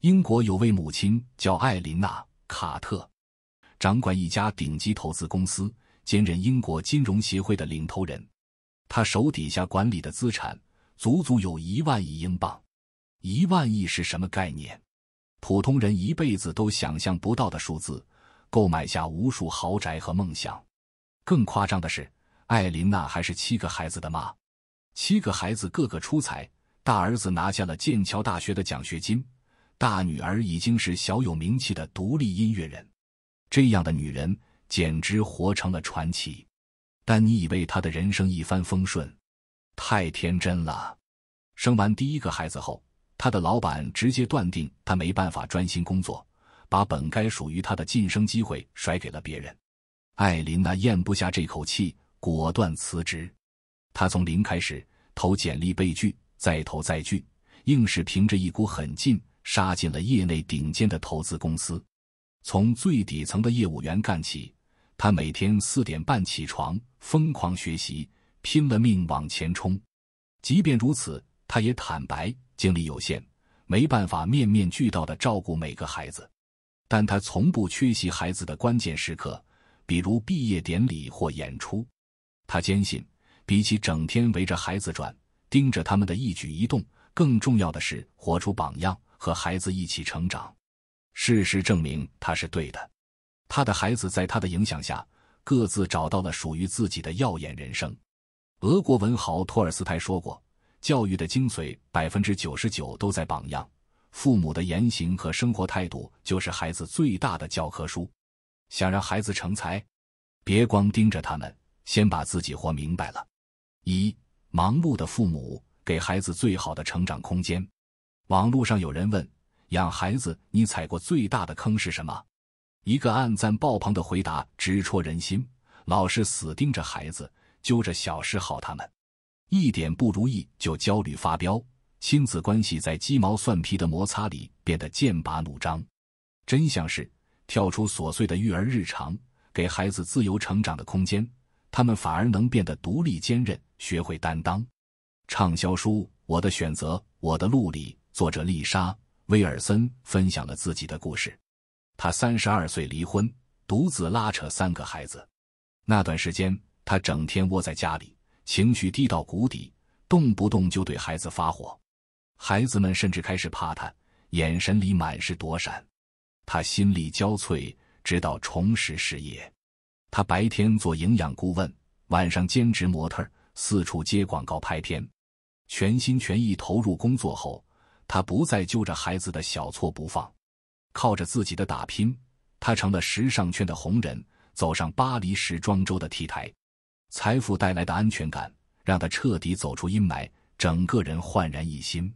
英国有位母亲叫艾琳娜·卡特，掌管一家顶级投资公司，兼任英国金融协会的领头人。她手底下管理的资产足足有1万亿英镑。1万亿是什么概念？普通人一辈子都想象不到的数字，购买下无数豪宅和梦想。更夸张的是，艾琳娜还是7个孩子的妈。7个孩子个个出彩，大儿子拿下了剑桥大学的奖学金，大女儿已经是小有名气的独立音乐人。这样的女人简直活成了传奇。但你以为她的人生一帆风顺？太天真了。生完第1个孩子后，她的老板直接断定她没办法专心工作，把本该属于她的晋升机会甩给了别人。艾琳娜咽不下这口气，果断辞职。她从零开始，投简历被拒，再投再拒，硬是凭着一股狠劲杀进了业内顶尖的投资公司。从最底层的业务员干起，她每天4点半起床，疯狂学习，拼了命往前冲。即便如此，她也坦白精力有限，没办法面面俱到地照顾每个孩子。但她从不缺席孩子的关键时刻，比如毕业典礼或演出。她坚信，比起整天围着孩子转，盯着他们的一举一动，更重要的是活出榜样，和孩子一起成长。事实证明她是对的。她的孩子在她的影响下，各自找到了属于自己的耀眼人生。俄国文豪托尔斯泰说过，教育的精髓 99% 都在榜样，父母的言行和生活态度就是孩子最大的教科书。想让孩子成才，别光盯着他们，先把自己活明白了。忙碌的父母给孩子最好的成长空间。网络上有人问，养孩子你踩过最大的坑是什么？一个按赞爆棚的回答直戳人心，老是死盯着孩子，揪着小事耗他们，一点不如意就焦虑发飙，亲子关系在鸡毛蒜皮的摩擦里变得剑拔弩张。真相是，跳出琐碎的育儿日常，给孩子自由成长的空间，他们反而能变得独立坚韧，学会担当。畅销书《我的选择，我的路》里，作者丽莎·威尔森分享了自己的故事。她32岁离婚，独自拉扯3个孩子。那段时间，她整天窝在家里，情绪低到谷底，动不动就对孩子发火。孩子们甚至开始怕她，眼神里满是躲闪。她心力交瘁，直到重拾事业。她白天做营养顾问，晚上兼职模特，四处接广告拍片。全心全意投入工作后，她不再揪着孩子的小错不放。靠着自己的打拼，她成了时尚圈的红人，走上巴黎时装周的 T 台。财富带来的安全感让她彻底走出阴霾，整个人焕然一新。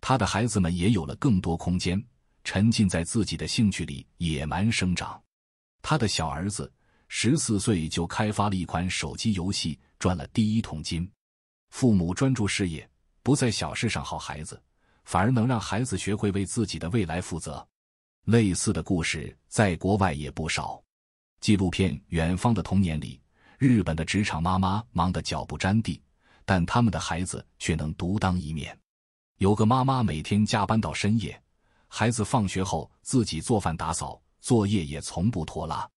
她的孩子们也有了更多空间，沉浸在自己的兴趣里野蛮生长。她的小儿子14岁就开发了一款手机游戏，赚了第1桶金。父母专注事业，不在小事上耗孩子，反而能让孩子学会为自己的未来负责。类似的故事在国外也不少。纪录片《远方的童年》里，日本的职场妈妈忙得脚不沾地，但他们的孩子却能独当一面。有个妈妈每天加班到深夜，孩子放学后自己做饭打扫，作业也从不拖拉。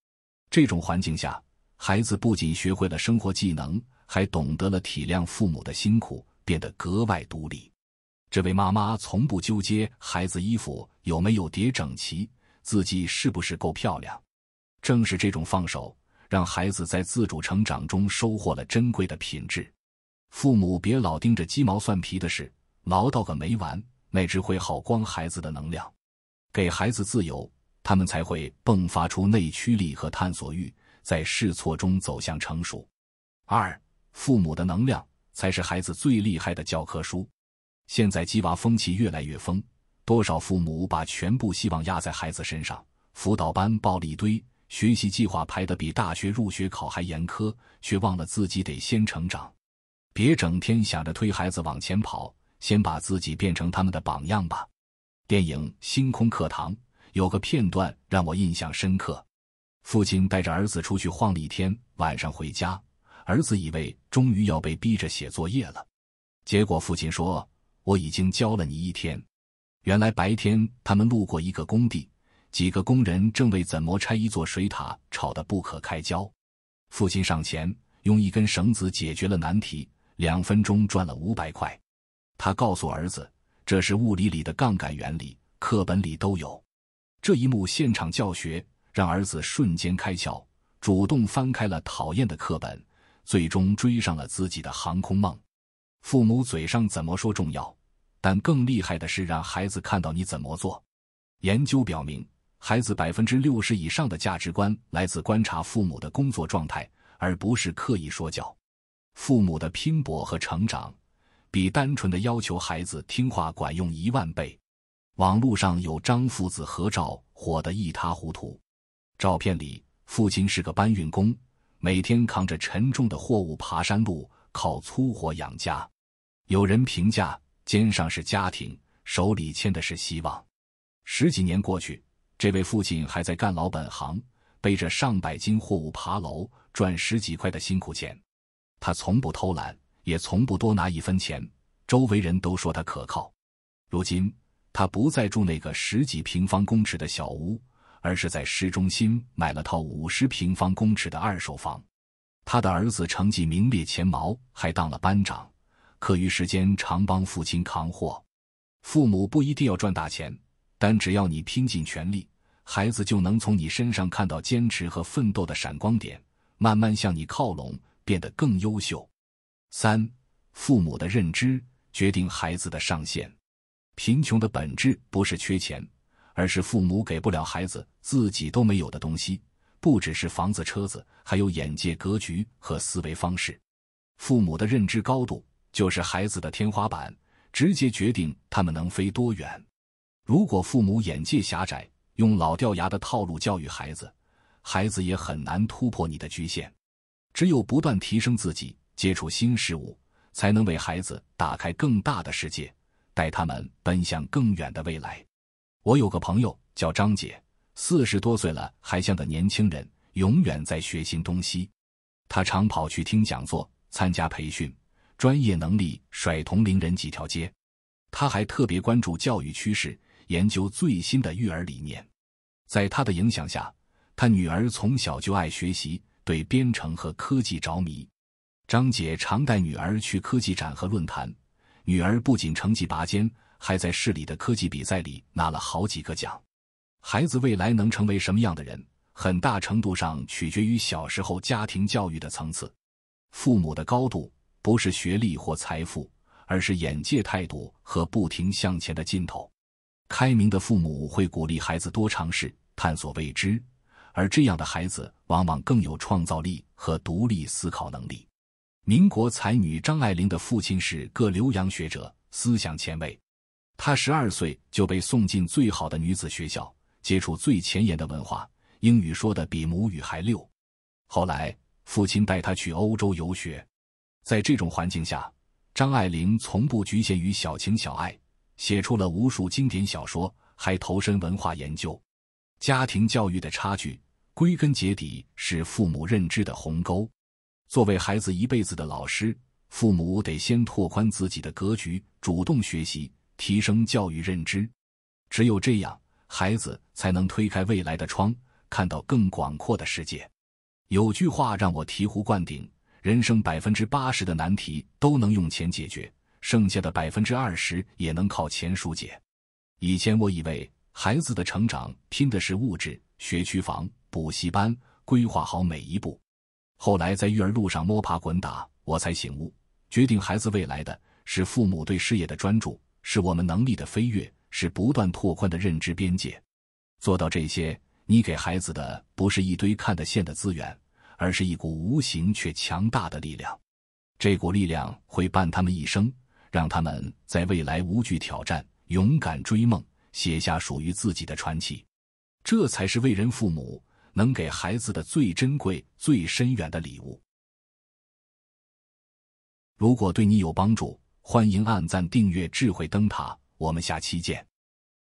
这种环境下，孩子不仅学会了生活技能，还懂得了体谅父母的辛苦，变得格外独立。这位妈妈从不纠结孩子衣服有没有叠整齐，自己是不是够漂亮。正是这种放手，让孩子在自主成长中收获了珍贵的品质。父母别老盯着鸡毛蒜皮的事，唠叨个没完，那只会耗光孩子的能量。给孩子自由，他们才会迸发出内驱力和探索欲，在试错中走向成熟。父母的能量才是孩子最厉害的教科书。现在鸡娃风气越来越疯，多少父母把全部希望压在孩子身上，辅导班报了一堆，学习计划排得比大学入学考还严苛，却忘了自己得先成长。别整天想着推孩子往前跑，先把自己变成他们的榜样吧。电影《星空课堂》有个片段让我印象深刻。父亲带着儿子出去晃了一天，晚上回家，儿子以为终于要被逼着写作业了。结果父亲说，我已经教了你1天。原来白天他们路过一个工地，几个工人正为怎么拆一座水塔吵得不可开交。父亲上前用一根绳子解决了难题，2分钟赚了500块。他告诉儿子，这是物理里的杠杆原理，课本里都有。这一幕现场教学让儿子瞬间开窍，主动翻开了讨厌的课本，最终追上了自己的航空梦。父母嘴上怎么说重要，但更厉害的是让孩子看到你怎么做。研究表明，孩子60%以上的价值观来自观察父母的工作状态，而不是刻意说教。父母的拼搏和成长，比单纯的要求孩子听话管用10000倍。网络上有张父子合照，火得一塌糊涂。照片里，父亲是个搬运工，每天扛着沉重的货物爬山路，靠粗活养家。有人评价，肩上是家庭，手里牵的是希望。10几年过去，这位父亲还在干老本行，背着上百斤货物爬楼，赚10几块的辛苦钱。他从不偷懒，也从不多拿1分钱，周围人都说他可靠。如今，他不再住那个10几平方公尺的小屋，而是在市中心买了套50平方公尺的2手房。他的儿子成绩名列前茅，还当了班长，课余时间常帮父亲扛货。父母不一定要赚大钱，但只要你拼尽全力，孩子就能从你身上看到坚持和奋斗的闪光点，慢慢向你靠拢，变得更优秀。3. 父母的认知决定孩子的上限。贫穷的本质不是缺钱，而是父母给不了孩子自己都没有的东西，不只是房子车子，还有眼界格局和思维方式。父母的认知高度就是孩子的天花板，直接决定他们能飞多远。如果父母眼界狭窄，用老掉牙的套路教育孩子，孩子也很难突破你的局限。只有不断提升自己，接触新事物，才能为孩子打开更大的世界，带他们奔向更远的未来。我有个朋友叫张姐，40多岁了还像个年轻人，永远在学新东西。她常跑去听讲座，参加培训，专业能力甩同龄人几条街。她还特别关注教育趋势，研究最新的育儿理念。在她的影响下，她女儿从小就爱学习，对编程和科技着迷。张姐常带女儿去科技展和论坛，女儿不仅成绩拔尖，还在市里的科技比赛里拿了好几个奖。孩子未来能成为什么样的人，很大程度上取决于小时候家庭教育的层次。父母的高度不是学历或财富，而是眼界、态度和不停向前的劲头。开明的父母会鼓励孩子多尝试，探索未知，而这样的孩子往往更有创造力和独立思考能力。民国才女张爱玲的父亲是个留洋学者，思想前卫。她12岁就被送进最好的女子学校，接触最前沿的文化，英语说得比母语还溜。后来，父亲带她去欧洲游学。在这种环境下，张爱玲从不局限于小情小爱，写出了无数经典小说，还投身文化研究。家庭教育的差距，归根结底是父母认知的鸿沟。作为孩子一辈子的老师，父母得先拓宽自己的格局，主动学习，提升教育认知。只有这样，孩子才能推开未来的窗，看到更广阔的世界。有句话让我醍醐灌顶，人生80%的难题都能用钱解决，剩下的20%也能靠钱疏解。以前我以为孩子的成长拼的是物质，学区房、补习班，规划好每一步。后来在育儿路上摸爬滚打，我才醒悟，决定孩子未来的是父母对事业的专注，是我们能力的飞跃，是不断拓宽的认知边界。做到这些，你给孩子的不是一堆看得见的资源，而是一股无形却强大的力量。这股力量会伴他们一生，让他们在未来无惧挑战，勇敢追梦，写下属于自己的传奇。这才是为人父母能给孩子的最珍贵、最深远的礼物。如果对你有帮助，欢迎按赞、订阅智慧灯塔，我们下期见。